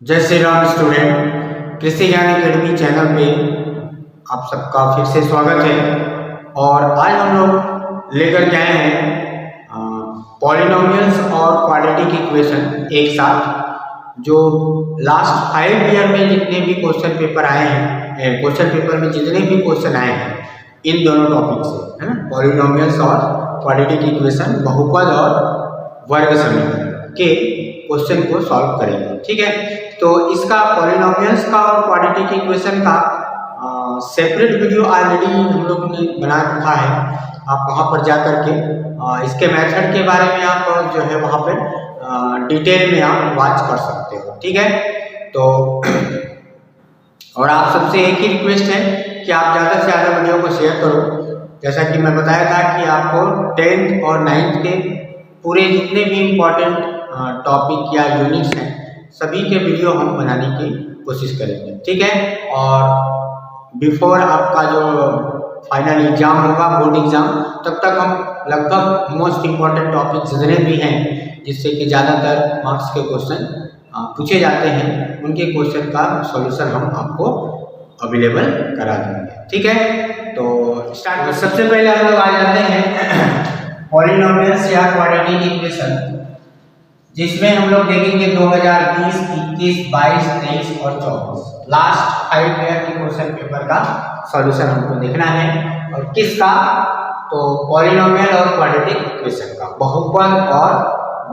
जय श्री राम स्टूडेंट, कृषि ज्ञान अकेडमी चैनल पे आप सबका फिर से स्वागत है। और आज हम लोग लेकर के आए हैं पॉलिनोमियल्स और क्वाड्रेटिक इक्वेशन एक साथ। जो लास्ट 5 ईयर में जितने भी क्वेश्चन पेपर आए हैं, क्वेश्चन पेपर में जितने भी क्वेश्चन आए हैं इन दोनों टॉपिक से, है ना, पॉलिनोमियल्स और क्वाड्रेटिक इक्वेशन, बहुपद और वर्ग समीकरण के क्वेश्चन को सॉल्व करेंगे। ठीक है, तो इसका पॉलिनोमियल्स का और क्वाड्रेटिक इक्वेशन का सेपरेट वीडियो ऑलरेडी हम लोग ने बना रखा है। आप वहां पर जा करके इसके मेथड के बारे में आप जो है वहां पर डिटेल में आप वॉच कर सकते हो। ठीक है, तो और आप सबसे एक ही रिक्वेस्ट है कि आप ज़्यादा से ज़्यादा वीडियो को शेयर करो। जैसा कि मैं बताया था कि आपको 10th और 9th के पूरे जितने भी इम्पोर्टेंट टॉपिक या यूनिट्स हैं सभी के वीडियो हम बनाने की कोशिश करेंगे। ठीक है, और बिफोर आपका जो फाइनल एग्जाम होगा, बोर्ड एग्जाम, तब तक हम लगभग मोस्ट इम्पॉर्टेंट टॉपिक जितने भी हैं जिससे कि ज़्यादातर मार्क्स के क्वेश्चन पूछे जाते हैं उनके क्वेश्चन का सॉल्यूशन हम आपको अवेलेबल करा देंगे। ठीक है, तो स्टार्ट। सबसे पहले हम लोग आ जाते हैं पॉलिनोमियल्स या क्वाड्रेटिक इक्वेशन, जिसमें हम लोग देखेंगे 2020, 21, 22, 23 और 24 लास्ट 5 ईयर के क्वेश्चन पेपर का सॉल्यूशन हमको देखना है। और किसका? तो पॉलिनोमियल और क्वाड्रेटिक इक्वेशन का, बहुपद और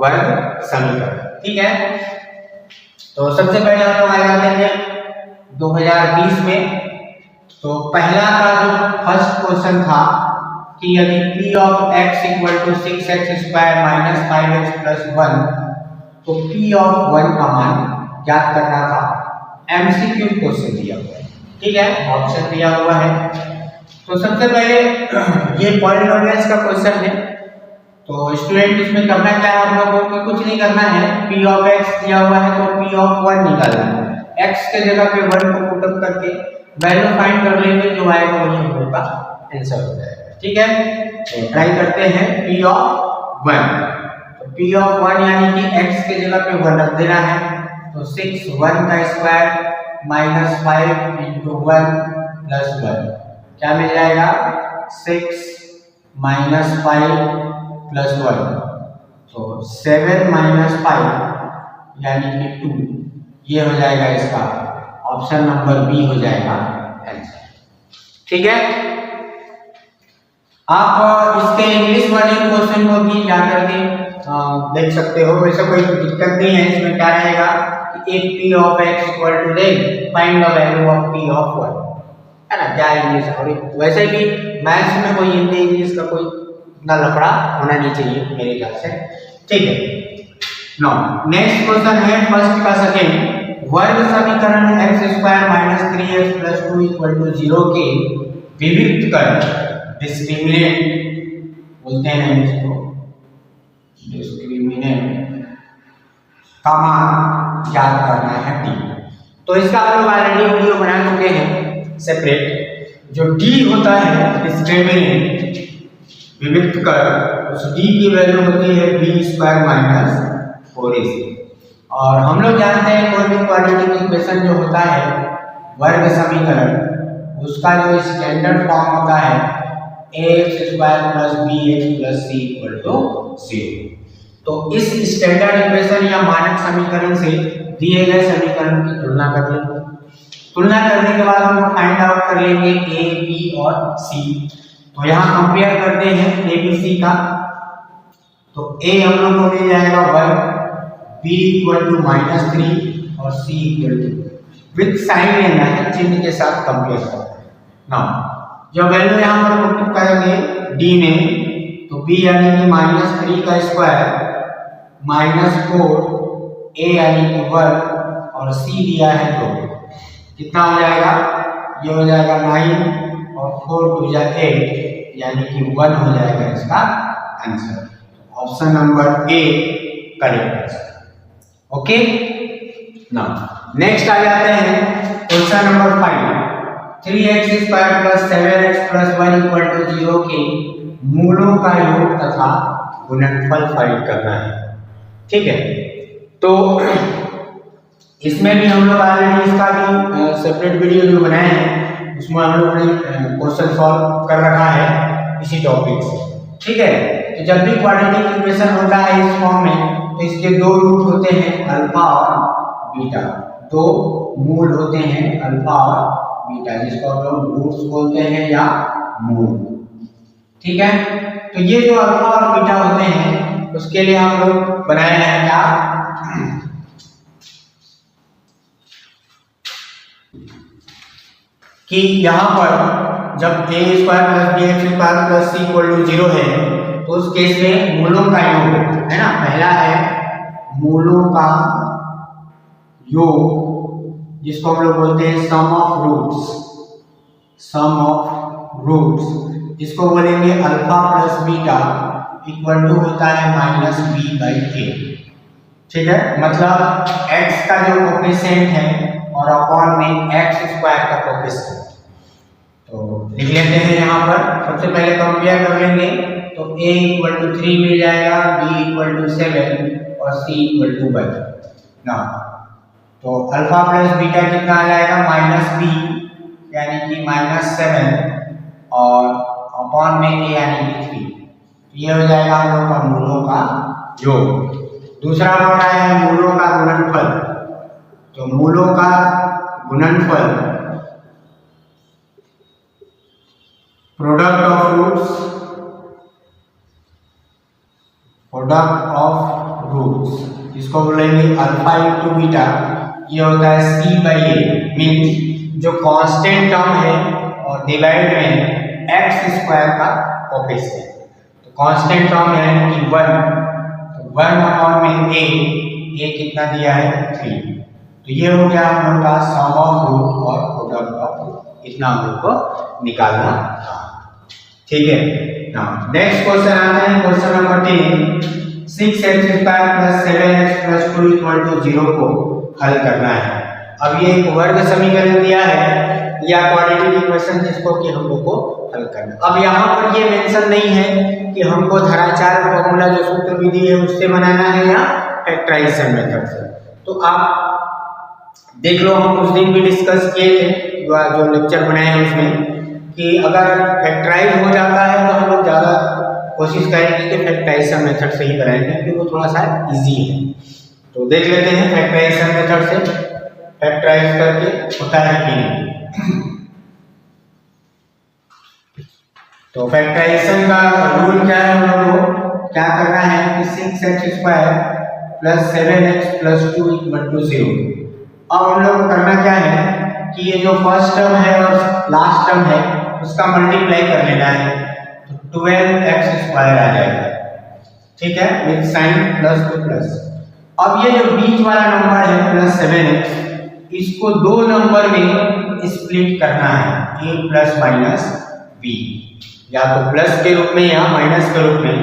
वर्ग समीकरण। ठीक है, तो सबसे पहले हम लोग आ जाते हैं 2020 में। तो पहला का जो फर्स्ट क्वेश्चन था कि यदि p of x equal to 6x square minus 5x plus 1, तो p ऑफ 1 का मान ज्ञात करना था। MCQ क्वेश्चन दिया हुआ है। ठीक है, ऑप्शन दिया हुआ है। तो सबसे पहले ये पॉलिनोमियल्स का क्वेश्चन है। तो स्टूडेंट इसमें करना क्या है आप लोगों को? कुछ नहीं करना है। p ऑफ x दिया हुआ है तो p ऑफ 1 निकालना है। x के जगह पे 1 को पुट अप करके वैल्यू फाइंड कर लेंगे, जो आएगा वही हम लोग का आंसर हो जाएगा। ठीक है, तो ट्राई करते हैं p ऑफ 1। तो p ऑफ 1 यानी कि x के जगह पे 1 रख देना है। तो 6 1 का स्क्वायर माइनस 5 इंटू 1 प्लस 1 क्या मिल जाएगा? 6 माइनस 5 प्लस 1, तो 7 माइनस 5 यानी कि 2। ये हो जाएगा इसका ऑप्शन नंबर बी हो जाएगा आंसर। ठीक है, आप इसके इंग्लिश वर्जन क्वेश्चन को भी जाकर के देख सकते हो। वैसे कोई दिक्कत नहीं है। इसमें क्या रहेगा कि if p of x equal to then find the value of p of 1, है ना। क्या इंग्लिश, और वैसे भी मैथ्स में कोई हिंदी इंग्लिश का कोई इतना लफड़ा होना नहीं चाहिए मेरे ख्याल से। ठीक है, नाउ नेक्स्ट क्वेश्चन है फर्स्ट का सेकंड। वर्ग समीकरण x square minus 3x plus 2 equal to 0 के विविक्त कर, डिस्क्रिमिनेंट बोलते हैं इसको, डिस्क्रिमिनेंट का मान ज्ञात करना है d। तो इसका हम लोग ऑलरेडी वीडियो बना चुके हैं सेपरेट। जो d होता है डिस्क्रिमिनेंट विविक्त कर, उस d की वैल्यू होती है b स्क्वायर माइनस 4ac। और हम लोग जानते हैं कोई भी क्वाड्रेटिक इक्वेशन जो होता है वर्ग समीकरण, उसका जो स्टैंडर्ड फॉर्म होता है ax square plus bx plus c equal to 0। तो इस स्टैंडर्ड इक्वेशन या मानक समीकरण से दिए गए समीकरण की तुलना कर लेंगे। तुलना करने के बाद हम लोग फाइंड आउट कर लेंगे a, b और c। तो यहाँ कंपेयर करते हैं a, b, c का। तो a हम लोग को मिल जाएगा 1, b इक्वल टू -3 और c equal to, with sign लेना है, चिन्ह के साथ कंपेयर करना है। नाउ जब वैल्यू यहाँ पर पुट करेंगे d में, तो b यानी कि -3 का स्क्वायर -4, a यानी कि 1 और c दिया है 2, कितना हो जाएगा? ये हो जाएगा 9 और 4 2 जा 8 यानी कि 1 हो जाएगा इसका answer. Option number A correct answer. Okay, now next आ जाते हैं question number 5। 3x square plus 7x plus 1 equal to 0 के मूलों का योग तथा गुणनफल फाइंड करना है। ठीक है, तो इसमें भी हम लोग ऑलरेडी इसका भी सेपरेट वीडियो जो बनाए हैं उसमें हम लोग ने क्वेश्चन सॉल्व कर रखा है इसी टॉपिक से। ठीक है, तो जब भी क्वाड्रेटिक इक्वेशन होता है इस फॉर्म में तो इसके दो रूट होते हैं अल्फा और बीटा, दो मूल होते हैं अल्फा और बीटा, जिसको हम लोग रूट्स बोलते हैं या मूल। ठीक है, तो ये जो अल्फा और बीटा होते हैं उसके लिए हम लोग बनाए हैं क्या, कि यहाँ पर जब A square plus B X square plus C equal to 0 है तो उस केस में मूलों का योग है ना, पहला है मूलों का योग जिसको हम लोग बोलते हैं sum of roots, sum of roots जिसको बोलेंगे alpha plus beta equal to होता है माइनस बी बाई ए। ठीक है, मतलब x का जो कोफिशिएंट है और अपॉन में एक्स स्क्वायर का कोफिशिएंट। तो लिख लेते हैं यहाँ पर, सबसे पहले कंपेयर कर लेंगे तो a इक्वल टू 3 मिल जाएगा, b इक्वल टू 7 और c इक्वल टू 1 ना। तो अल्फा प्लस बीटा कितना आ जाएगा माइनस बी यानी कि माइनस 7 और अपॉन में a यानी कि 3। ये हो जाएगा हम लोग का मूलों का योग। दूसरा बोल रहा है मूलों का गुणनफल, तो मूलों का गुणनफल product of roots, product of roots इसको बोलेंगे अल्फा इंटू बीटा, ये होता है c बाई ए, मीन्स जो कांस्टेंट टर्म है और डिवाइड में एक्स स्क्वायर का कोफिशिएंट। तो कांस्टेंट टर्म है कि 1, तो 1 अपॉन में a कितना दिया है 3। तो ये हो गया हम लोग का सम ऑफ रूट और प्रोडक्ट ऑफ रूट, इतना हम लोग को निकालना था। ठीक है, नाउ नेक्स्ट क्वेश्चन आता है question number 10, 6x square plus 7x plus 2 equal to 0 को हल करना है। अब ये एक वर्ग समीकरण दिया है या क्वाड्रेटिक इक्वेशन जिसको कि हम लोग को हल करना। अब यहाँ पर ये मेंशन नहीं है कि हमको धराचार फॉर्मूला जो सूत्र विधि है उससे बनाना है या फैक्टराइजेशन मेथड से। तो आप देख लो, हम उस दिन भी डिस्कस किए थे जो लेक्चर बनाए हैं उसमें कि अगर फैक्टराइज हो जाता है तो हम लोग ज़्यादा कोशिश करेंगे कि फैक्टराइजेशन मेथड से ही बनाएंगे क्योंकि वो थोड़ा सा इजी है। तो देख लेते हैं फैक्टराइजेशन मेथड से फैक्टराइज करके होता है कि नहीं। तो फैक्टराइजेशन का रूल क्या है, हम लोगों को क्या करना है कि 6x square plus 7x plus 2 equal to 0। अब हम लोग को करना क्या है कि ये जो फर्स्ट टर्म है और लास्ट टर्म है उसका मल्टीप्लाई कर लेना है, तो 12x स्क्वायर आ जाएगा। ठीक है, with sign plus to plus. अब ये जो बीच वाला नंबर है प्लस 7x, इसको दो नंबर में स्प्लिट करना है, a प्लस माइनस b, या तो प्लस के रूप में या माइनस के रूप में।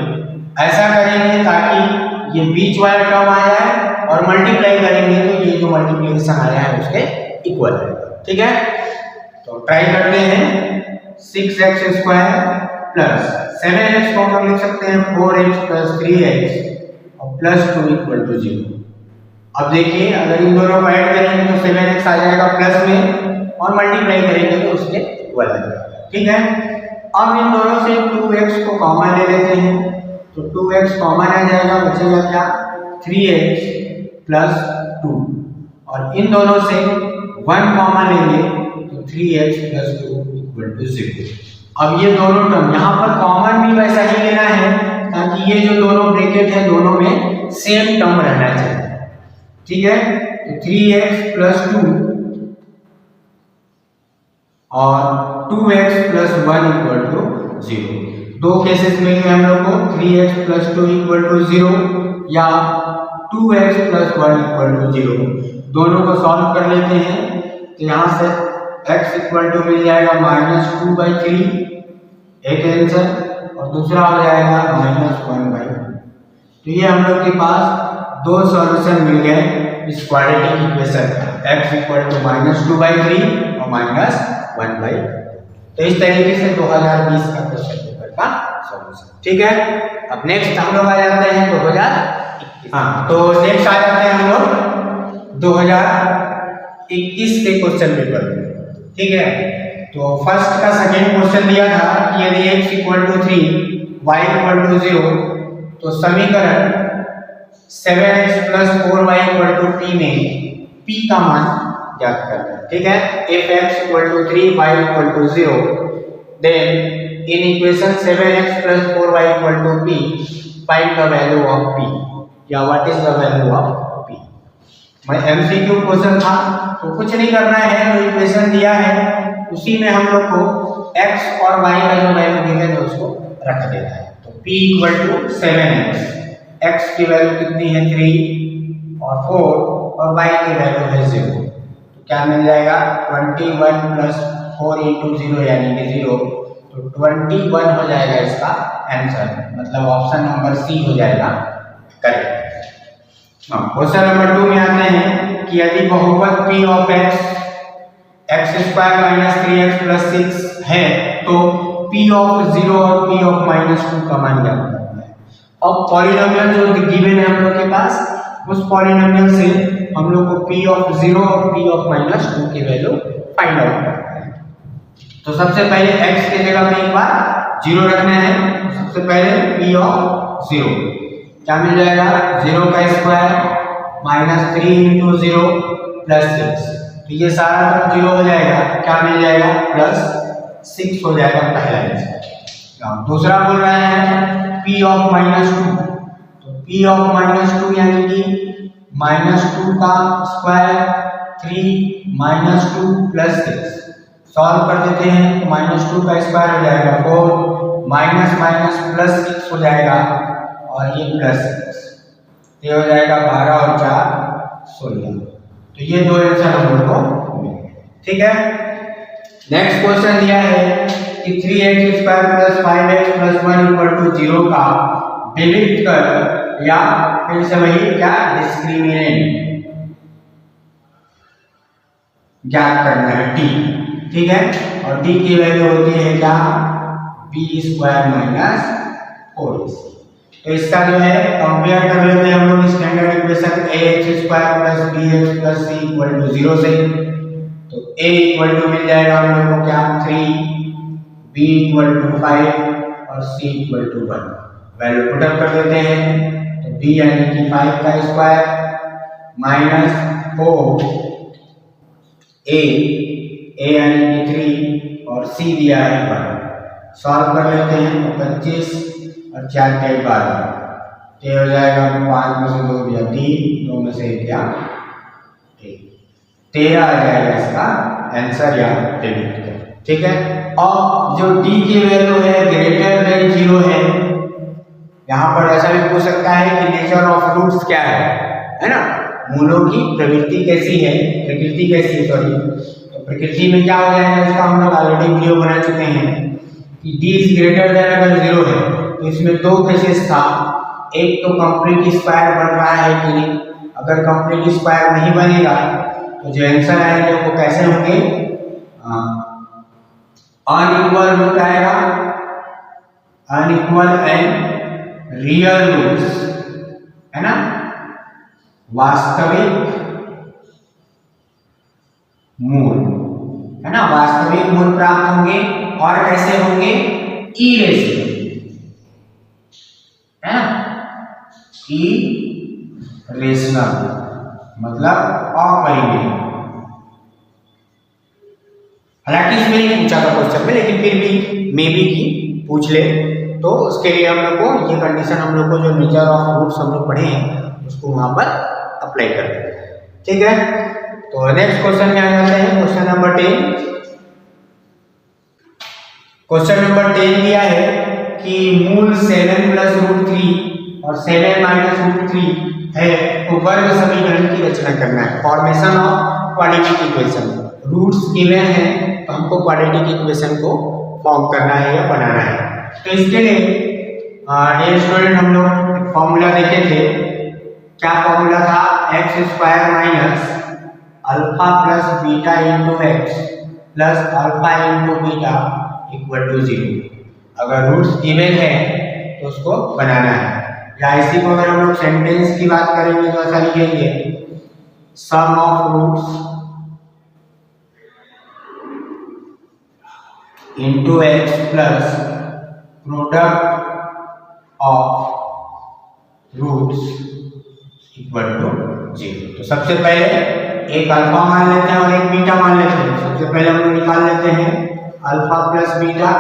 ऐसा करेंगे ताकि ये बीच वाला टर्म आ जाए और मल्टीप्लाई करेंगे तो ये जो मल्टीप्लिकेशन आया है उसके इक्वल है। ठीक है, तो ट्राई करते हैं। 6x स्क्वायर प्लस 7x को हम लिख सकते हैं 4x प्लस 3x और प्लस 2 इक्वल टू 0। अब देखिए, अगर इन दोनों को ऐड करेंगे तो 7x आ जाएगा प्लस में और मल्टीप्लाई करेंगे तो उसके इक्वल आ जाएगा। ठीक है, अब इन दोनों से 2x को कॉमन ले लेते हैं, तो 2x कॉमन आ जाएगा, बचेगा क्या 3x प्लस 2, और इन दोनों से 1 कॉमन लेंगे तो 3x प्लस 2 इक्वल टू 0। अब ये दोनों टर्म यहाँ पर कॉमन भी वैसा ही लेना है ताकि ये जो दोनों ब्रैकेट है दोनों में सेम टर्म रहना चाहिए। ठीक है, तो 3x प्लस 2 और 2x प्लस 1 इक्वल टू 0। दो केसेस में हम लोग को 3x प्लस 2 इक्वल टू 0 या 2x प्लस 1 इक्वल टू 0, दोनों को सॉल्व कर लेते हैं। तो यहाँ से x इक्वल टू मिल जाएगा -2/3 एक आंसर, और दूसरा हो जाएगा -1/2। तो ये हम लोग के पास दो सॉल्यूशन मिल गए इस क्वाड्रेटिक इक्वेशन का, x इक्वल टू -2/3 और -1/2। तो इस तरीके से 2020 का क्वेश्चन पेपर का सॉल्यूशन। ठीक है, अब नेक्स्ट हम लोग आ जाते हैं 2021। हाँ, तो नेक्स्ट आ जाते हैं हम लोग 2021 के क्वेश्चन पेपर में, ठीक है। तो फर्स्ट का सेकेंड क्वेश्चन दिया था कि यदि x equal to 3 y equal to 0 तो समीकरण 7x plus 4y equal to p में p का मान ज्ञात करना है, ठीक है। if x equal to 3 y equal to 0 then in equation 7x plus 4y equal to p find the value of p या what is the value of p। मैं MCQ क्वेश्चन था तो कुछ नहीं करना है, जो इक्वेशन दिया है उसी में हम लोग को x और y का जो वैल्यू गिवन है उसको रख देना है। तो p equal to 7x, x की वैल्यू कितनी है 3 और 4 और y की वैल्यू है 0, तो क्या मिल जाएगा 21 प्लस 4 इंटू 0 यानी कि 0, तो 21 हो जाएगा इसका आंसर, मतलब ऑप्शन नंबर सी हो जाएगा करेक्ट। क्वेश्चन नंबर 2 में आते हैं कि यदि बहुपद p of x square minus 3x plus 6 है तो p ऑफ 0 और p ऑफ माइनस 2 का मान ज्ञात करना है। अब पॉलिनोमियल जो गिवन है हम लोग के पास, उस पॉलिनोमियल से हम लोग को p ऑफ 0 और p ऑफ माइनस 2 की वैल्यू फाइंड आउट करना है। तो सबसे पहले x की जगह पे एक बार 0 रखना है, तो सबसे पहले p ऑफ 0 क्या मिल जाएगा 0 का स्क्वायर माइनस 3 इंटू 0 प्लस 6, तो ये सारा टर्म 0 हो जाएगा, क्या मिल जाएगा प्लस 6 हो जाएगा पहला आंसर। दूसरा बोल रहे हैं p ऑफ माइनस 2, तो p ऑफ माइनस 2 यानी कि माइनस 2 का स्क्वायर 3 माइनस 2 प्लस 6, सॉल्व कर देते हैं तो माइनस 2 का स्क्वायर हो जाएगा 4 माइनस माइनस प्लस 6 हो जाएगा और ये प्लस 6, ये हो जाएगा 12 और 4 16, तो ये दो आंसर हम लोग को मिल गए, ठीक है। नेक्स्ट क्वेश्चन दिया है कि 3x square plus 5x plus 1 equal to 0 का विविक्त कर या फिर से वही क्या डिस्क्रिमिनेंट ज्ञात करना है t, ठीक है। और t की वैल्यू होती है क्या b स्क्वायर माइनस 4ac। तो इसका जो है कंपेयर कर लेते हैं हम लोग standard equation ax square plus bx plus c equal to 0 से, तो a इक्वल टू मिल जाएगा हम लोग को क्या 3, b इक्वल टू 5 और c equal to 1, value put up कर देते हैं तो b यानी कि 5 का स्क्वायर माइनस 4 a यानी कि 3 और c दिया है 1, सॉल्व कर लेते हैं तो 25 और 4 के 12, ये हो जाएगा 5 में से 2 दिया 3, 2 में से 1 दिया 13 आ जाएगा इसका आंसर या डेबिट, ठीक है। और जो d की वैल्यू है ग्रेटर देन 0 है, यहाँ पर ऐसा भी पूछ सकता है कि नेचर ऑफ रूट्स क्या है ना, मूलों की प्रवृत्ति कैसी है, प्रकृति कैसी है, सॉरी, तो प्रकृति में क्या हो जाएगा इसका हम लोग ऑलरेडी वीडियो बना चुके हैं कि d इज ग्रेटर देन अगर 0 है तो इसमें दो केसेस था, एक तो कंप्लीट स्क्वायर बन रहा है कि नहीं, अगर कंप्लीट स्क्वायर नहीं बनेगा तो जो आंसर आएंगे वो कैसे होंगे अनइक्वल रूट आएगा, अनइक्वल एंड रियल रूट्स है ना, वास्तविक मूल है ना, वास्तविक मूल प्राप्त होंगे और कैसे होंगे इरेशनल है ना, इरेशनल मतलब अपरिमेय। हालांकि इसमें नहीं पूछा था क्वेश्चन में, लेकिन फिर भी मे बी की पूछ ले तो उसके लिए हम लोग को ये कंडीशन हम लोग को जो नेचर ऑफ रूट्स हम लोग पढ़े हैं उसको वहां पर अप्लाई कर देते हैं, ठीक है। तो नेक्स्ट क्वेश्चन में आ जाते हैं क्वेश्चन नंबर 10। क्वेश्चन नंबर 10 दिया है कि मूल 7 प्लस रूट 3 और 7 माइनस रूट 3 है तो वर्ग समीकरण की रचना करना है, formation of quadratic equation. Roots given है तो हमको क्वाड्रेटिक इक्वेशन को फॉर्म करना है या बनाना है। तो इसके लिए डियर स्टूडेंट हम लोग फॉर्मूला देखे थे, क्या फॉर्मूला था x square minus alpha plus beta into x plus alpha into beta equal to 0। अगर रूट्स गिवन है तो उसको बनाना है, या इसी को अगर हम लोग सेंटेंस की बात करेंगे तो ऐसा लिखेंगे sum of roots into x plus product of roots equal to 0। तो सबसे पहले एक अल्फा मान लेते हैं और एक बीटा मान लेते हैं। सबसे पहले हम लोग निकाल लेते हैं अल्फा प्लस बीटा,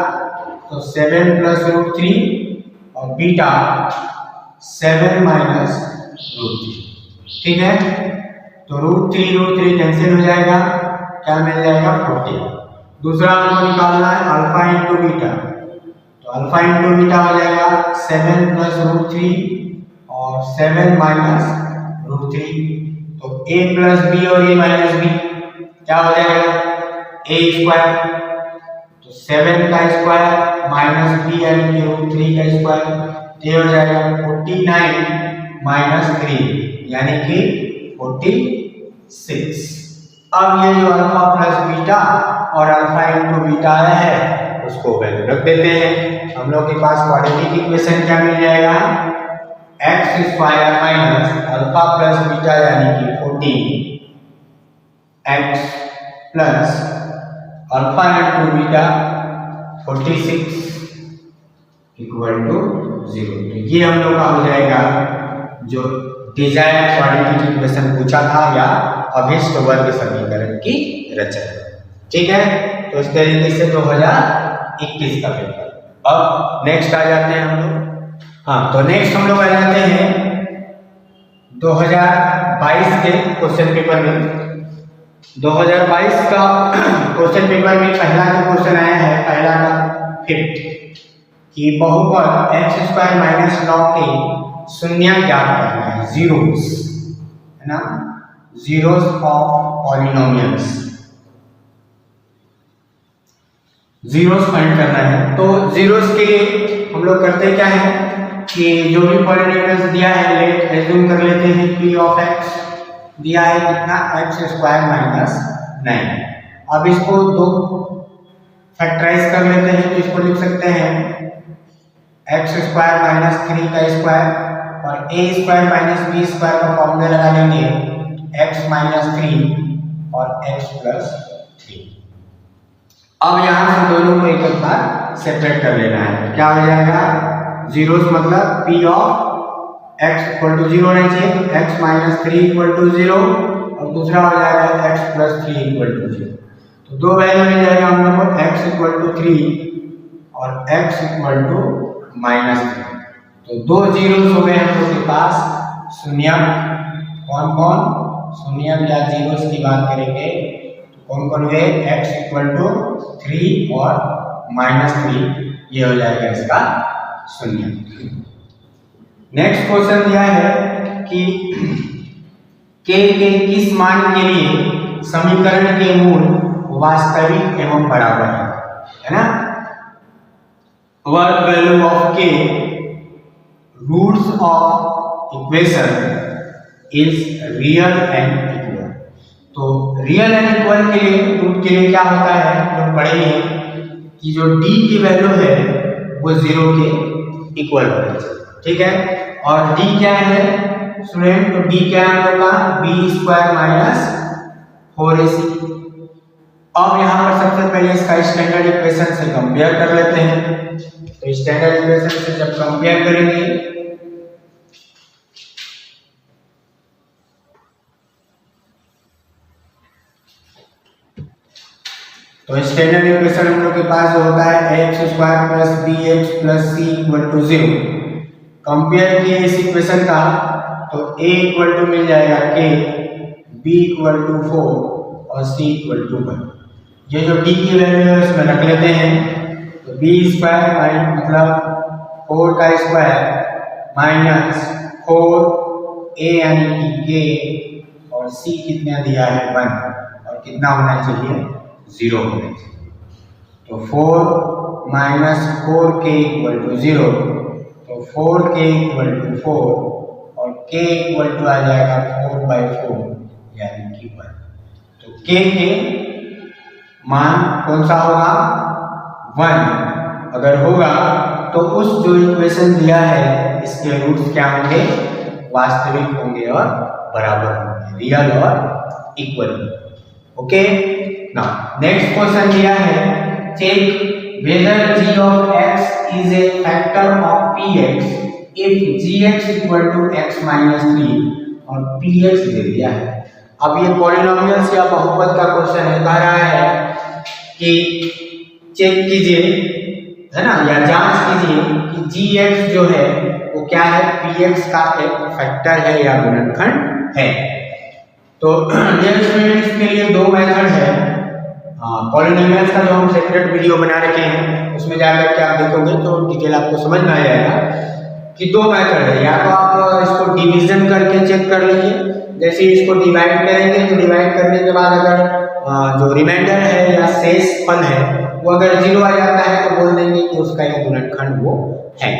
तो 7 प्लस रूट 3 और बीटा 7 माइनस रूट 3। ठीक है, तो रूट 3 कैंसिल हो जाएगा, क्या मिल जाएगा 40। दूसरा हमको निकालना है अल्फा इंटू बीटा, तो अल्फा इंटू बीटा हो जाएगा 7 प्लस रूट 3 और 7 माइनस रूट 3। तो a प्लस बी और a माइनस बी क्या हो जाएगा a स्क्वायर, तो 7 का स्क्वायर माइनस b यानी कि रूट 3 का स्क्वायर, ये हो जाएगा 49 माइनस 3 यानी कि 46। अब ये जो अल्फा प्लस बीटा और अल्फा इंटू बीटा आया है उसको वैल्यू रख देते हैं। हम लोग के पास क्वाड्रेटिक इक्वेशन क्या मिल जाएगा, x square minus alpha plus beta यानी कि 14 x plus alpha into beta 46 equal to 0। तो ये हम लोग का हो जाएगा जो डिजायर्ड क्वाड्रेटिक इक्वेशन पूछा था या अभिष्ट वर्ग समीकरण की रचना। ठीक है, तो इस तरीके से 2021 का पेपर। अब नेक्स्ट आ जाते हैं हम लोग। हाँ, तो नेक्स्ट हम लोग आ जाते हैं 2022 के क्वेश्चन पेपर में। 2022 का क्वेश्चन पेपर में पहला जो क्वेश्चन आया है, पहला का 5th कि बहुपद एक्स स्क्वायर माइनस 9 के शून्य ज्ञात करना है, जीरोस है ना, zeros of polynomials, zeros find करना है। तो जीरोस के लिए हम लोग करते क्या है कि जो भी पॉलिनोमियल्स दिया है लेट एज्यूम कर लेते हैं p ऑफ x दिया है कितना एक्स स्क्वायर माइनस 9। अब इसको दो फैक्टराइज कर लेते हैं, तो इसको लिख सकते हैं एक्स स्क्वायर माइनस 3 का स्क्वायर और a square minus b square का फॉर्मूला लगा लेंगे x माइनस 3 और x प्लस 3। अब यहाँ से दोनों को एक बार सेपरेट कर लेना है, क्या हो जाएगा जीरोस मतलब p of x equal to 0 होना चाहिए, तो x माइनस 3 इक्वल टू 0 और दूसरा हो जाएगा x प्लस 3 इक्वल टू 0। तो दो वैल्यू मिल जाएगा हम लोग को x इक्वल टू 3 और x इक्वल टू माइनस 3। तो दो जीरोस हो गए हम लोग के पास। शून्य कौन कौन, शून्य या जीरोस की बात करेंगे तो कौन कौन हुए, x इक्वल टू 3 और माइनस 3, ये हो जाएगा इसका शून्य। नेक्स्ट क्वेश्चन दिया है कि k के किस मान के लिए समीकरण के मूल वास्तविक एवं बराबर है ना, work value of k roots of equation is real and equal. तो रियल एंड इक्वल के लिए रूट के लिए क्या होता है, लोग पढ़े हैं कि जो d की वैल्यू है वो 0 के इक्वल होनी चाहिए। ठीक है, और d क्या है स्टूडेंट, तो d क्या है हम लोग का b स्क्वायर माइनस 4ac। अब यहाँ पर सबसे पहले इसका स्टैंडर्ड इक्वेशन से कंपेयर कर लेते हैं। तो स्टैंडर्ड इक्वेशन से जब कंपेयर करेंगे तो स्टैंडर्ड इक्वेशन हम लोग के पास जो होता है x square plus B x plus C equal to 0। Compare किए इस इक्वेशन का तो a इक्वल टू मिल जाएगा k, b इक्वल टू 4 और c इक्वल टू 1। ये जो d की वैल्यू है उसमें रख लेते हैं, तो b स्क्वायर मतलब 4 का स्क्वायर माइनस 4a यानी कि k और c कितना दिया है 1 और कितना होना चाहिए 0 होना चाहिए। तो 4 माइनस 4k इक्वल टू 0, तो 4k इक्वल टू 4 और k इक्वल टू आ जाएगा 4/4 यानी कि 1। तो k के मान कौन सा होगा 1 अगर होगा तो उस जो इक्वेशन दिया है इसके रूट्स क्या होंगे वास्तविक होंगे और बराबर होंगे, रियल और equal. Okay, now next question दिया है, check whether g of x is a factor of px if gx equal to x minus 3 और px दे दिया है। अब ये पॉलिनोमियल्स या बहुपद का क्वेश्चन है, कह रहा है कि चेक कीजिए, है ना, या जांच कीजिए कि gx जो है वो क्या है, px का एक फैक्टर है या गुणनखंड है। तो इसके लिए दो मेथड है। पॉलिनोमियल्स का जो हम सेपरेट वीडियो बना रखे हैं उसमें जाकर के आप देखोगे तो डिटेल आपको समझ में आ जाएगा कि दो मेथड है। या तो आप इसको डिवीजन करके चेक कर लीजिए, जैसे इसको डिवाइड करेंगे तो डिवाइड करने के बाद अगर जो रिमाइंडर है या शेष फल है वो अगर 0 आ जाता है तो बोल देंगे कि उसका ये गुणनखंड वो है।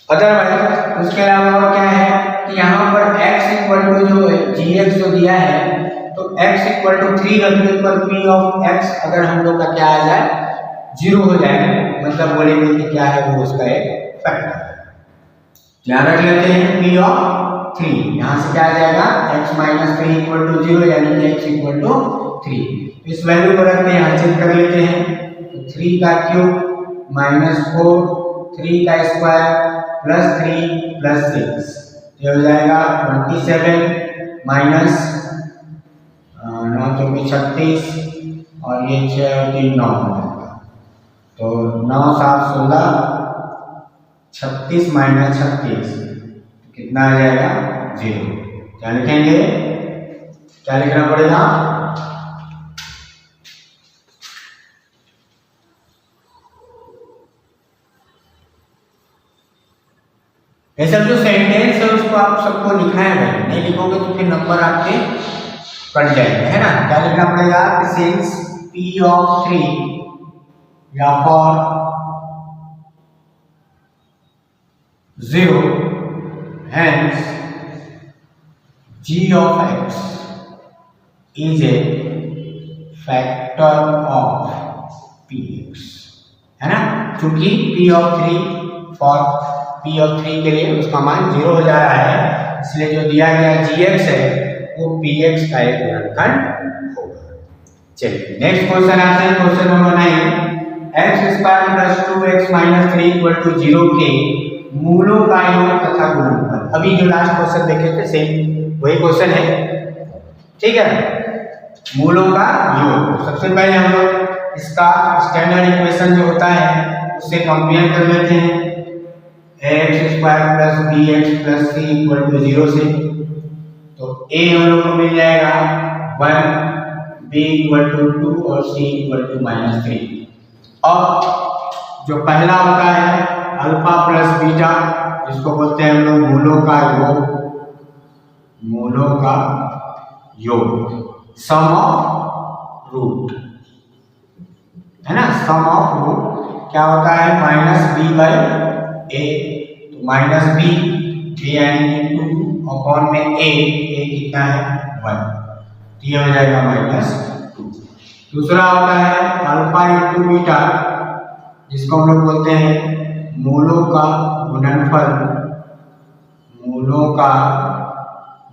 अदरवाइज उसके अलावा और क्या है कि यहाँ पर x इक्वल टू जो gx जो दिया है तो x इक्वल टू 3 रखने पर p ऑफ x अगर हम लोग का क्या आ जाए 0 हो जाए, मतलब बोलेंगे कि क्या है वो उसका एक फैक्टर है। ध्यान रख लेते हैं p ऑफ 3, यहाँ से क्या आ जाएगा x माइनस 3 इक्वल टू 0 यानी कि x इक्वल टू 3। इस वैल्यू को रखते हैं, यहाँ चेक कर लेते हैं तो 3 का क्यूब माइनस 4, 3 का स्क्वायर प्लस 3 प्लस 6, ये हो जाएगा 27 माइनस 9 चौकी 36 और ये 6 3 9 हो जाएगा। तो 9 7 16, 36 माइनस 36 कितना आ जाएगा 0। क्या लिखेंगे, क्या लिखना पड़ेगा, ये सब जो सेंटेंस है उसको आप सबको लिखना है, नहीं लिखोगे तो फिर नंबर आपके कट जाएंगे, है ना। क्या लिखना पड़ेगा, सिंस p ऑफ 3 या for 0 hence g of x is a factor of px, है ना। क्योंकि p of 3 for p of 3 के लिए उसका मान 0 हो जा रहा है, इसलिए जो दिया गया gx है वो px का एक गुणनखंड होगा। चलिए नेक्स्ट क्वेश्चन आते हैं, question number 9, x square plus 2x minus 3 equal to 0 के मूलों का योग तथा गुणनफल। अभी जो लास्ट क्वेश्चन देखे थे सेम वही क्वेश्चन है, ठीक है। मूलों का योग, सबसे पहले हम लोग इसका स्टैंडर्ड इक्वेशन जो होता है उससे कंपेयर कर लेते हैं, x square plus B x plus C equal to 0 से। तो a हम लोग को मिल जाएगा 1, b इक्वल टू 2 और c इक्वल टू -3। और जो पहला होता है अल्फा प्लस बीटा, जिसको बोलते हैं हम लोग मूलों का योग, मूलों का योग, सम ऑफ रूट, है ना। सम ऑफ रूट क्या होता है, -b/a, तो -b यानी कि 2 अपॉन में a कितना है 1, तो ये हो जाएगा -2। दूसरा होता है अल्फा इंटू बीटा, जिसको हम लोग बोलते हैं मूलों का गुणनफल, मूलों का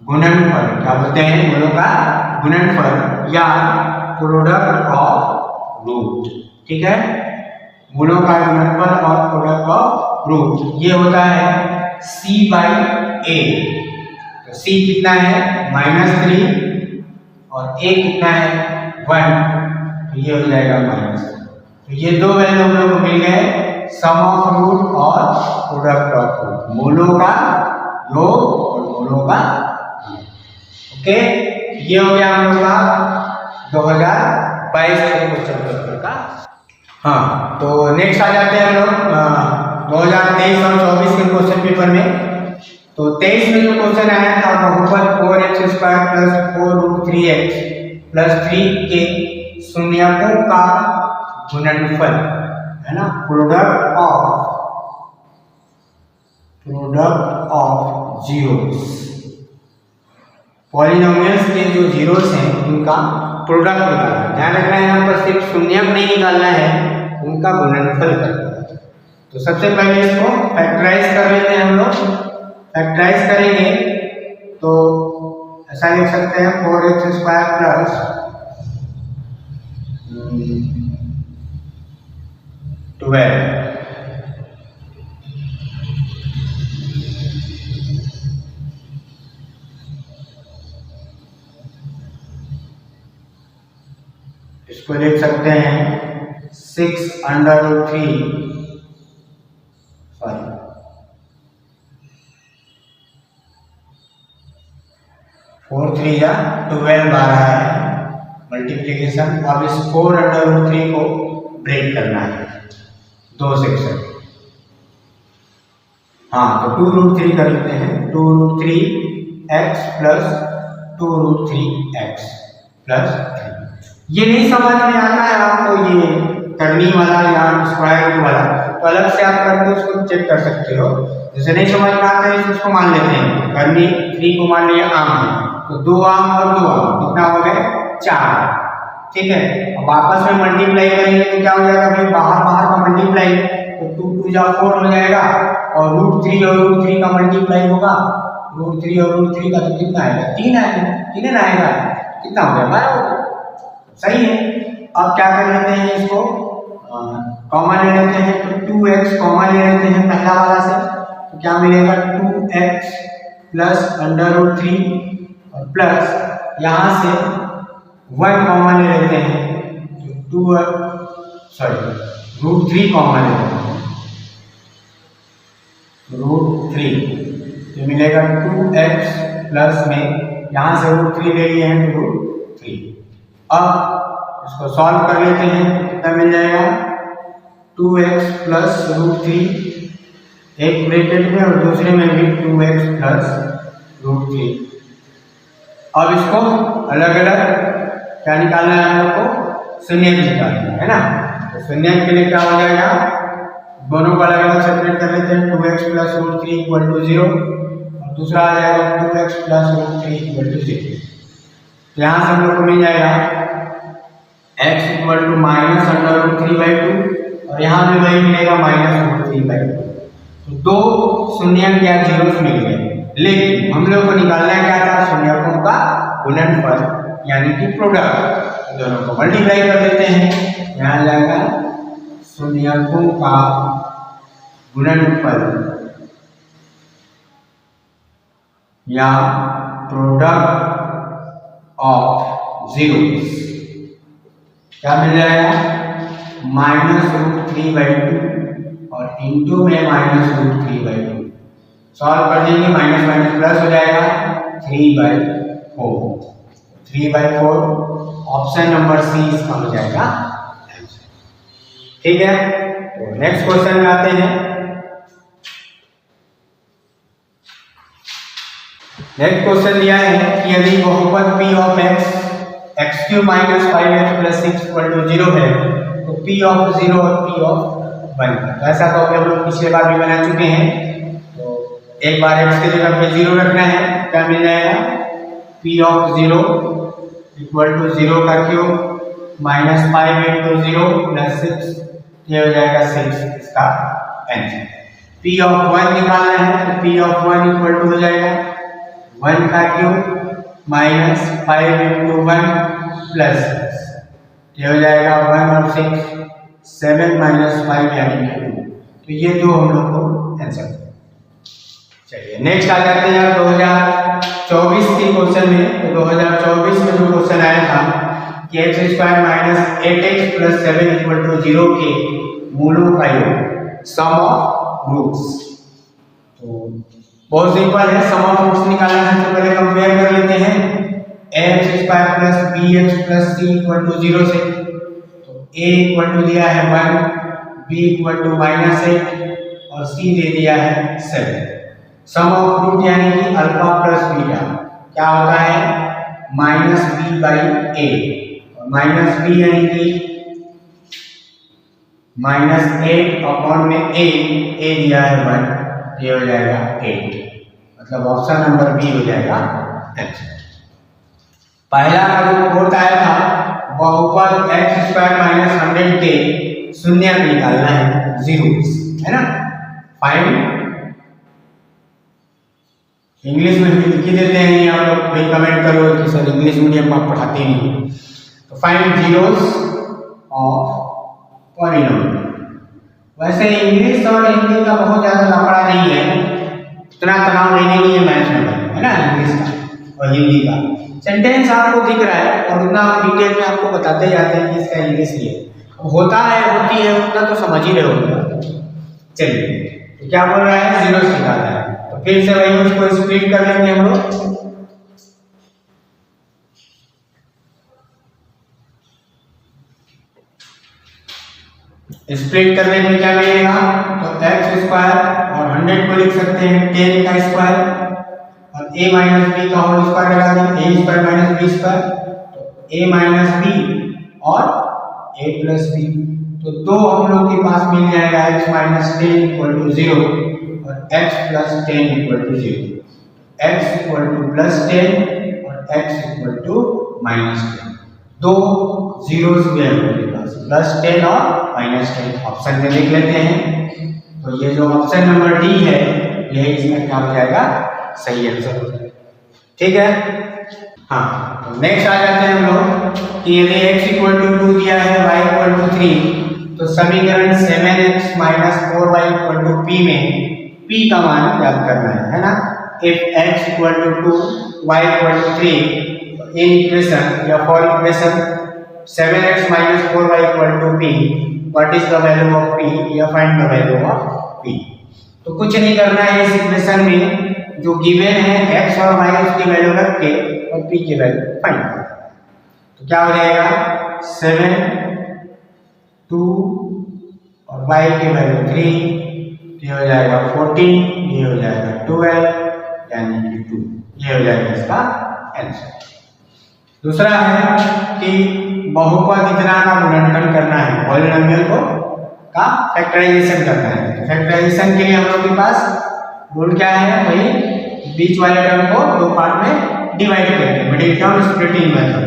गुणनफल, क्या बोलते हैं, मूलों का गुणनफल या प्रोडक्ट ऑफ रूट, ठीक है। मूलों का गुणनफल और प्रोडक्ट ऑफ रूट ये होता है c/a। तो c कितना है -3 और a कितना है 1, तो ये हो जाएगा -3। तो ये दो वैल्यू हम लोग को मिल गए, सम ऑफ रूट और प्रोडक्ट ऑफ रूट, मूलों का योग और मूलों का योग। ओके, ये हो गया हम लोग का 2022 के क्वेश्चन पेपर का। हाँ, तो नेक्स्ट आ जाते हैं हम लोग 2023 और 24 के क्वेश्चन पेपर में। तो 23 में जो क्वेश्चन आया था बहुपद 4x² प्लस 4√3x प्लस 3 के शून्यकों का गुणनफल, है ना, प्रोडक्ट ऑफ जीरोस। पॉलिनोमियल्स के जो जीरोस हैं उनका प्रोडक्ट निकालना है। ध्यान रखना है यहाँ पर सिर्फ शून्यक नहीं निकालना है, उनका गुणनफल करना है। तो सबसे पहले इसको फैक्टराइज कर लेते हैं हम लोग। फैक्टराइज करेंगे तो ऐसा लिख सकते हैं 4x स्क्वायर प्लस 12। इसको लिख सकते हैं 6√3 सॉरी 4 3 या 12 आ रहा है मल्टीप्लीकेशन। अब इस 4√3 को ब्रेक करना है दो सेक्शन। हाँ, तो 2√3 कर लेते हैं। 2√3x plus 2√3x plus 3। ये नहीं समझ में आता है आपको ये करनी वाला या स्क्वायर रूट वाला, तो अलग से आप करके उसको चेक कर सकते हो। जैसे नहीं समझ में आता है इसको मान लेते हैं, करनी 3 को मान लिया आम है, तो 2 आम और 2 आम कितना हो गए 4। ठीक है, अब आपस में मल्टीप्लाई करेंगे तो क्या हो जाएगा भाई, बाहर बाहर का मल्टीप्लाई, तो 2 2 जा 4 हो जाएगा, और √3 और √3 का मल्टीप्लाई होगा। √3 और √3 का तो कितना आएगा 3 आएगा, 3 आएगा, कितना हो गया 12। सही है। अब क्या कर लेते हैं, इसको कॉमन ले लेते हैं, तो 2x कॉमन ले लेते हैं पहला वाला से, तो क्या मिलेगा 2x प्लस √3 और प्लस यहाँ से 1 कॉमन ले लेते हैं, तो √3 कॉमन ले लेते हैं, √3 तो मिलेगा 2x प्लस में यहाँ से √3 ले लिए हैं तो √3। अब इसको सॉल्व कर लेते हैं तो कितना मिल जाएगा 2x प्लस √3, एक ब्रैकेट में और दूसरे में भी 2x प्लस √3। अब इसको अलग अलग क्या निकालना है हम लोग को, शून्यक निकालना है ना। तो शून्यक के लिए क्या हो जाएगा, दोनों को अलग अलग सेपरेट कर लेते हैं। 2x प्लस √3 इक्वल टू 0 और दूसरा आ जाएगा 2x प्लस √3 इक्वल टू 0। यहाँ से हम लोग को मिल जाएगा x इक्वल टू माइनस √3/2 और यहाँ भी वही मिलेगा माइनस √3/2। तो दो शून्यक या जीरोस मिल गए, लेकिन हम लोग को निकालना क्या था, शून्यकों का गुणनफल यानी कि प्रोडक्ट। दोनों को मल्टीप्लाई कर देते हैं, यहाँ जाएगा शून्यकों का गुणनफल या प्रोडक्ट ऑफ जीरोस क्या मिल जाएगा, -√3/2 और इंटू में -√3/2। सॉल्व कर देंगे, माइनस माइनस प्लस हो जाएगा 3/4। 3/4 ऑप्शन नंबर सी इसका हो जाएगा। ठीक है, तो नेक्स्ट क्वेश्चन में आते हैं। नेक्स्ट क्वेश्चन दिया है कि यदि बहुपद p ऑफ x³ - 5x + 6 = 0 है तो p ऑफ 0 और p ऑफ 1। तो ऐसा तो हम लोग पिछले बार भी बना चुके हैं। तो एक बार x की जगह पे 0 रखना है, क्या मिल जाएगा p ऑफ 0 = 0 का क्यूब -5 × 0 + 6, ये हो जाएगा 6 इसका आंसर। p ऑफ 1 निकालना है तो p ऑफ 1 = हो जाएगा 1 का क्यूब -5 × 1 + 6, ये हो जाएगा 1 और 6 7 - 5 यानी कि 2। तो ये दो हम लोग को आंसर। चलिए नेक्स्ट आ जाते हैं 2024 के क्वेश्चन में। तो 2024 में जो क्वेश्चन आया था कि x² - 8x + 7 = 0 के मूलों का योग, सम ऑफ रूट्स। तो बहुत सिंपल है, सम ऑफ रूट्स निकालना है तो पहले कंपेयर कर लेते हैं ax² + bx + c = 0 से। तो a = दिया है 1, b = -8 और c दे दिया है 7। सम ऑफ रूट यानी कि अल्फा प्लस बीटा क्या होता है -b/a, और -b यानी कि -8 में a दिया है 1, ये हो जाएगा 8, मतलब ऑप्शन नंबर बी हो जाएगा आंसर। पहला का जो फोर्थ आया था बहुपद x² - 100 के शून्यक निकालना है, जीरोस है ना। फाइंड इंग्लिश में भी लिख ही देते हैं, ये आप लोग कोई कमेंट करो कि सर इंग्लिश मीडियम में आप पढ़ाते नहीं। तो फाइंड जीरोस ऑफ पॉलिनोमियल। वैसे इंग्लिश और हिंदी का बहुत ज़्यादा लफड़ा नहीं है, इतना तनाव लेने नहीं है मैथ्स में, है ना, इंग्लिश का और हिंदी का। सेंटेंस आपको दिख रहा है और उतना डिटेल में आपको बताते जाते हैं कि इसका इंग्लिश ये होता है, होती है, उतना तो समझ ही रहे होगा। चलिए, तो क्या बोल रहा है, जीरो निकालना है, तो फिर से वही उसको स्प्लिट कर लेंगे हम लोग। स्प्लिट करने में क्या मिलेगा, तो एक्स स्क्वायर और 100 को लिख सकते हैं 10 का स्क्वायर और a माइनस बी का होल स्क्वायर लगा दें, a square minus b square, तो a माइनस बी और a प्लस बी। तो दो हम लोग के पास मिल जाएगा x माइनस 10 इक्वल टू 0 और x plus 10 equal to 0। x equal to plus 10 और x इक्वल टू माइनस 10। दो जीरोस भी है हमारे पास, प्लस 10 और माइनस 10। ऑप्शन में देख लेते हैं, तो ये जो ऑप्शन नंबर डी है, यह इसमें क्या हो जाएगा, सही आंसर हो जाएगा। ठीक है, हाँ, तो नेक्स्ट आ जाते हैं हम लोग कि यदि x इक्वल टू 2 दिया है, y इक्वल टू 3, तो समीकरण 7x minus 4y equal to p में p का मान ज्ञात करना है ना। If x equal to 2, y equal to 3, in equation या for equation 7x minus 4y equal to p, what is the value of p, या find the value of p। तो कुछ नहीं करना है, इस इक्वेशन में जो गिवन है x और y उसकी वैल्यू रख के और p की वैल्यू फाइंड करना। तो क्या हो जाएगा, 7, 2 और y की वैल्यू 3, ये हो जाएगा 14, ये हो जाएगा 12, यानी कि 2, ये हो जाएगा इसका आंसर। दूसरा है कि बहुपद इतना का गुणनखंड करना है, पॉलिनोमियल को का फैक्टराइजेशन करना है। तो फैक्टराइजेशन के लिए हम लोग के पास रूल क्या है, वही बीच वाले टर्म को दो पार्ट में डिवाइड करके middle term splitting method.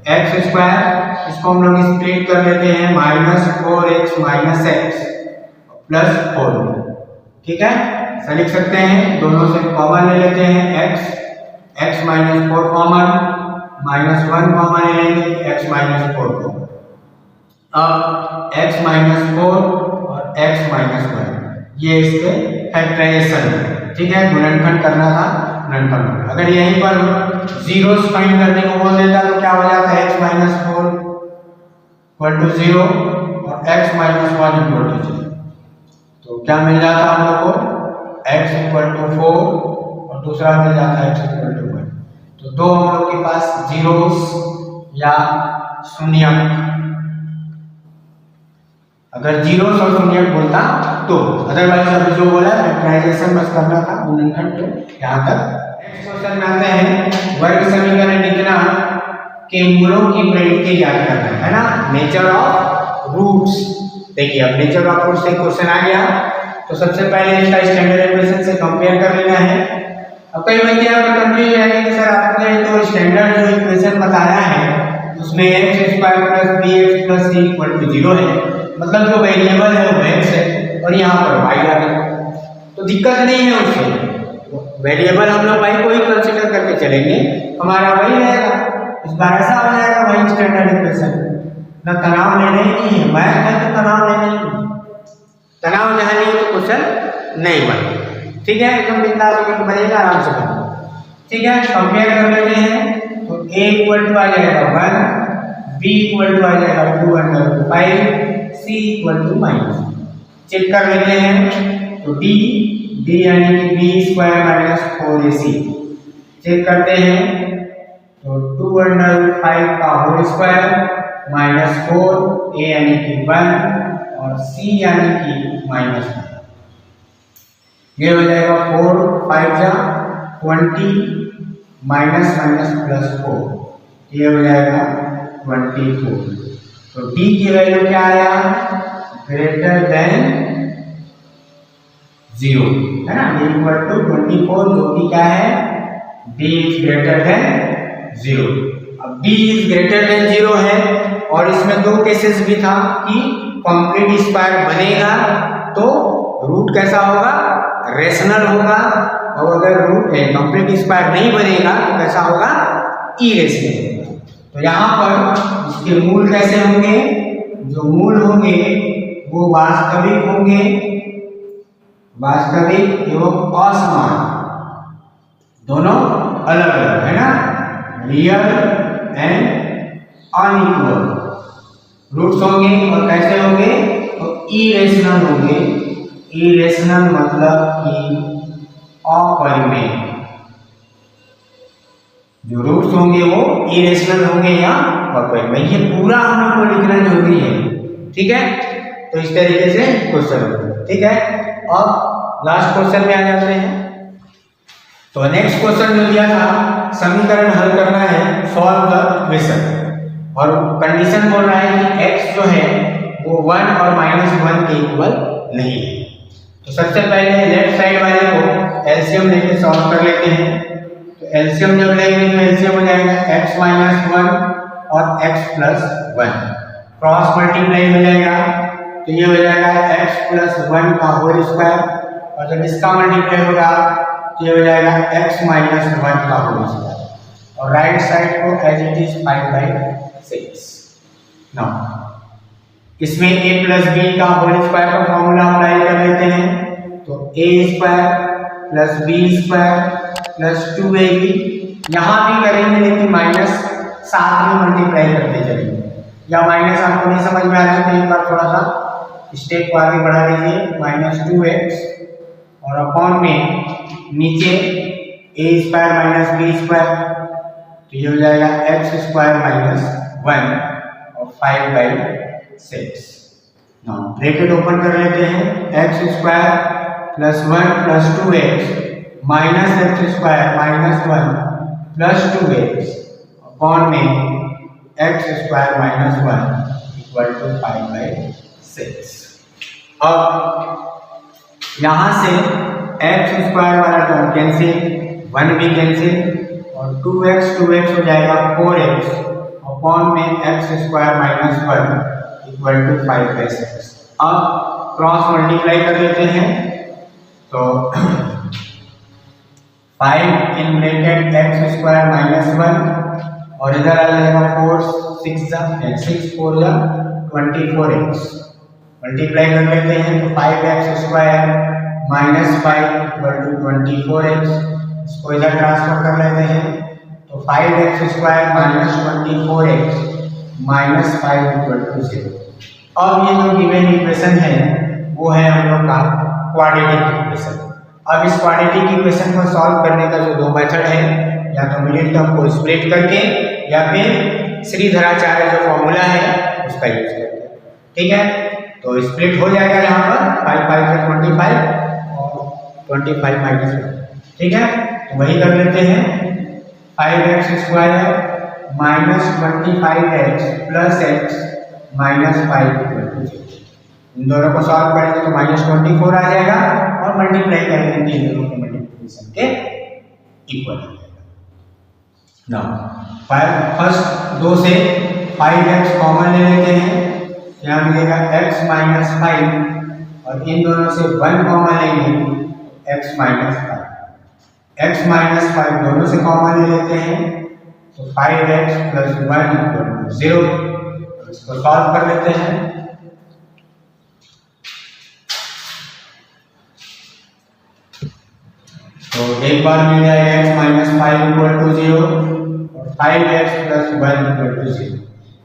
X square इसको हम लोग स्प्लिट कर लेते हैं minus 4x minus x plus 4। ठीक है, ऐसा लिख सकते हैं, दोनों से कॉमन ले लेते हैं, x minus 4 common, minus 1 common ले लेंगे, x माइनस 4 कॉमन। अब x माइनस 4 और x माइनस 1 ये इसके फैक्टराइजेशन है। ठीक है, गुणनखंड करना था, गुणनखंड। अगर यहीं पर जीरोस फाइंड करने को बोल देता तो क्या हो जाता है, x माइनस 4 इक्वल टू 0 और x माइनस 1 इक्वल टू 0। तो क्या मिल जाता हम लोग को, x इक्वल टू 4 और दूसरा मिल जाता है x इक्वल टू 1। तो दो हम लोग के पास जीरोस या शून्यक, अगर जीरोस और शून्यक बोलता तो, अदरवाइज अभी जो बोला फैक्टराइजेशन बस करना था, गुणनखंड। तो यहाँ तक नेक्स्ट क्वेश्चन में आते हैं, वर्ग समीकरण इतना के मूलों की प्रवृत्ति ज्ञात करना है ना, नेचर ऑफ रूट्स। देखिए अब नेचर ऑफ रूट्स से क्वेश्चन आ गया, तो सबसे पहले इसका स्टैंडर्ड इक्वेशन से कंपेयर कर लेना है। अब कई बच्चे आपको कंफ्यूज है कि सर आपने तो स्टैंडर्ड जो इक्वेशन बताया है उसमें x square plus bx plus c equal to 0 है, मतलब जो वेरिएबल है वो x है और यहाँ पर y आ गया, तो दिक्कत नहीं है उससे। वेरिएबल हम लोग y को ही कंसीडर करके चलेंगे, हमारा वही रहेगा। इस बार ऐसा हो जाएगा वही स्टैंडर्ड इक्वेशन, ना तनाव लेने ही नहीं है, मैथ है तो तनाव लेने ही नहीं, तनाव जहाँ नहीं है तो क्वेश्चन नहीं बनेगा। ठीक है, एकदम बिंदास होकर बनेगा, आराम से बनेगा। ठीक है, कंपेयर कर लेते हैं, तो a इक्वल टू आ जाएगा 1, b इक्वल टू आ जाएगा 2/5, c इक्वल टू -। चेक कर लेते हैं, तो d यानी कि b square minus 4ac। Check करते हैं, तो 2/5 का होल स्क्वायर माइनस 4, a यानी कि 1 और c यानी कि -1। ये हो जाएगा 4 5 जा 20 माइनस माइनस प्लस 4, ये हो जाएगा 24। तो d की वैल्यू क्या आया, ग्रेटर देन 0, है ना, d इक्वल टू 24, जो कि क्या है, d इज ग्रेटर देन 0। अब d इज ग्रेटर देन 0 है और इसमें दो केसेस भी था कि कंप्लीट स्क्वायर बनेगा तो रूट कैसा होगा, रेशनल होगा, और अगर रूट कंप्लीट स्क्वायर नहीं बनेगा तो कैसा होगा, इरेशनल होगा। तो यहाँ पर इसके मूल कैसे होंगे, जो मूल होंगे वो वास्तविक होंगे, वास्तविक एवं असमान दोनों अलग अलग है ना, रियल एंड अनइक्वल रूट्स होंगे। और कैसे होंगे, तो इरेशनल होंगे। इरेशनल मतलब कि अपरिमेय, जो रूट्स होंगे वो इरेशनल होंगे या अपरिमेय। ये पूरा हम लोग को लिखना जरूरी है, ठीक है। तो इस तरीके से क्वेश्चन होगा, ठीक है। अब लास्ट क्वेश्चन में आ जाते हैं। तो नेक्स्ट क्वेश्चन जो दिया था, समीकरण हल करना है, सॉल्व द इक्वेशन, और कंडीशन बोल रहा है कि x जो है वो 1 और -1 के इक्वल नहीं है। तो सबसे पहले लेफ्ट साइड वाले को एलसीएम लेके सॉल्व कर लेते हैं। तो एलसीएम जब लेंगे तो एलसीएम हो जाएगा x - 1 और x + 1, क्रॉस मल्टीप्लाई हो जाएगा तो ये हो जाएगा x + 1 का होल स्क्वायर, और जब इसका मल्टीप्लाई होगा तो ये हो जाएगा x - 1 का होल स्क्वायर, और राइट साइड को एज इट इज 5/6। नाउ इसमें a + b का होल स्क्वायर का फॉर्मूला अप्लाई कर लेते हैं। तो a² + b² + 2ab, यहाँ भी करेंगे लेकिन -7 में मल्टीप्लाई करते चलेंगे, या माइनस आपको नहीं समझ में आ रहा है तो एक बार थोड़ा सा स्टेप को आगे बढ़ा लीजिए, -2x और अपॉन में नीचे a² - b², तो ये हो जाएगा x² - 1 और 5/6। नाउ ब्रैकेट ओपन कर लेते हैं, x² + 1 + 2x minus x² - 1 + 2x upon में x² - 1 = 5/6। अब यहाँ से x² वाला टर्म कैंसिल, 1 भी कैंसिल, और 2x हो जाएगा 4x अपॉन में x² - 1 = 5/6। अब क्रॉस मल्टीप्लाई कर लेते हैं, तो 5 इन ब्रैकेट x² - 1 और इधर आ जाएगा 4 6 4 24x, मल्टीप्लाई कर लेते हैं तो 5x² - 5 = 24x, इसको इधर ट्रांसफर कर लेते हैं तो 5x² - 24x - 5 = 0। अब ये जो गिवन इक्वेशन है वो है हम लोग का क्वाड्रेटिक इक्वेशन। अब इस क्वाड्रेटिक इक्वेशन को सॉल्व करने का जो 2 मेथड है, या तो मिडिल टर्म को स्प्लिट करके या फिर श्रीधराचार्य जो फॉर्मूला है उसका यूज करके, ठीक है। तो स्प्लिट हो जाएगा यहाँ पर 5 5 से 25 और 25 -1, ठीक है। तो वही कर लेते हैं, 5x² - 25x + x - 5 = 0। इन दोनों को सॉल्व करेंगे तो -24 आ जाएगा, और मल्टीप्लाई करेंगे तो इन दोनों के मल्टीप्लिकेशन के इक्वल आ जाएगा। नाउ फर्स्ट 2 से 5x कॉमन ले लेते हैं, यहाँ मिलेगा x - 5, और इन दोनों से 1 कॉमन लेंगे x - 5, x - 5 दोनों से कॉमन ले लेते हैं तो 5x + 1 = 0। तो इसको सॉल्व कर लेते हैं, तो एक बार मिल जाएगा x - 5 = 0 और 5x + 1 = 0।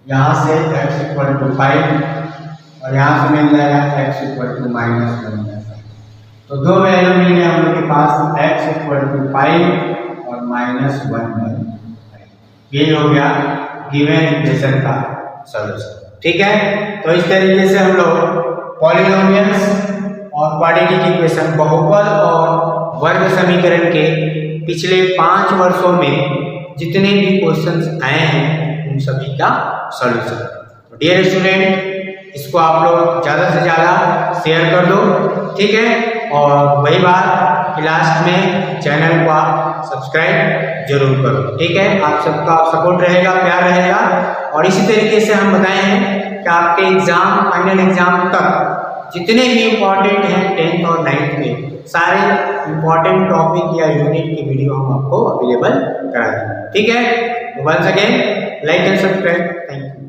यहाँ से x = 5 और यहाँ से मिल जाएगा x = -1/5। तो 2 वैल्यू मिल गए हम लोग के पास, x = 5 और -1/5। ये हो गया गिवन इक्वेशन का सॉल्यूशन, ठीक है। तो इस तरीके से हम लोग पॉलिनोमियल्स और क्वाड्रेटिक इक्वेशन, बहुपद और वर्ग समीकरण के पिछले 5 वर्षों में जितने भी क्वेश्चंस आए हैं उन सभी का सॉल्यूशन। तो डियर स्टूडेंट, इसको आप लोग ज़्यादा से ज़्यादा शेयर कर दो, ठीक है। और वही बात कि लास्ट में चैनल को आप सब्सक्राइब जरूर करो, ठीक है। आप सबका सपोर्ट रहेगा, प्यार रहेगा, और इसी तरीके से हम बताए हैं कि आपके एग्जाम, फाइनल एग्जाम तक जितने भी इम्पोर्टेंट हैं 10th और 9th के, सारे इंपॉर्टेंट टॉपिक या यूनिट की वीडियो हम आपको अवेलेबल करा देंगे। ठीक है, once again like and subscribe. Thank you.